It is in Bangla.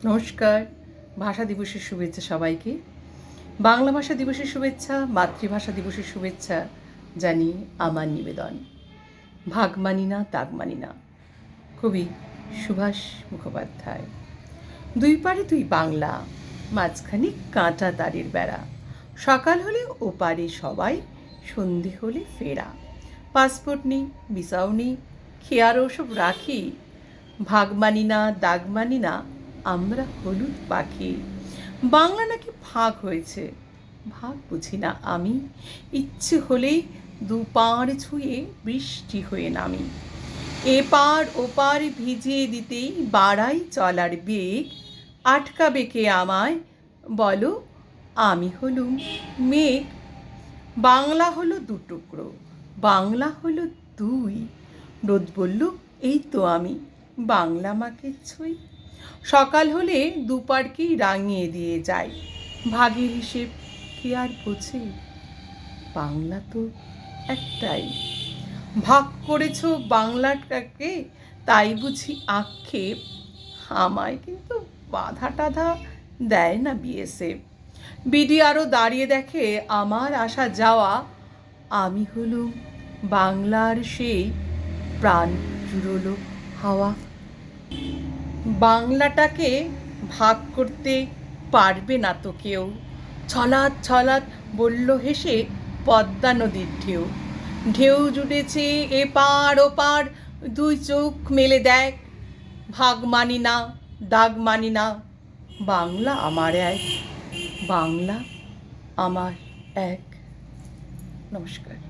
নমস্কার। ভাষা দিবসের শুভেচ্ছা সবাইকে। বাংলা ভাষা দিবসের শুভেচ্ছা, মাতৃভাষা দিবসের শুভেচ্ছা জানিয়ে আমার নিবেদন। ভাগ মানি না, তাগ মানি না। কবি সুভাষ মুখোপাধ্যায়। দুই পারে দুই বাংলা, মাঝখানে কাঁটা তারের বেড়া। সকাল হলে ওপারে সবাই, সন্ধে হলে ফেরা। পাসপোর্ট নেই, ভিসাও নেই, খেয়ার ওসব রাখি। ভাগ মানি না, দাগ মানি না, আমরা হলুদ পাখি। বাংলা নাকি ভাগ হয়েছে, ভাগ বুঝি না আমি। ইচ্ছে হলেই দুপার ছুঁয়ে বৃষ্টি হয়ে নামি। এপার ওপার ভিজিয়ে দিতেই বাড়াই চলার বেগ। আটকাবে কে আমায়, বলো, আমি হলুম মেঘ। বাংলা হলো দুটুকরো, বাংলা হলো দুই। রোদ বলল, এই তো আমি, বাংলা মাকে ছুঁই। সকাল হলে দুপারকেই রাঙিয়ে দিয়ে যায়। ভাগের হিসেব কে আর বোঝে, বাংলা তো একটাই। ভাগ করেছ বাংলাটাকে, তাই বুঝি আক্ষেপ। আমায় কিন্তু বাধা টাধা দেয় না বিএসএফ। বিডি আরও দাঁড়িয়ে দেখে আমার আসা যাওয়া। আমি হলুম বাংলার সেই প্রাণ জুড়োলো হাওয়া। বাংলাটাকে ভাগ করতে পারবে না তো কেউ। ছলাৎ ছলাৎ বলল হেসে পদ্মা নদীর ঢেউ। ঢেউ জুটেছে এপার ওপার, দুই চোখ মেলে দেখ। ভাগ মানি না, দাগ মানি না, বাংলা আমার এক, বাংলা আমার এক। নমস্কার।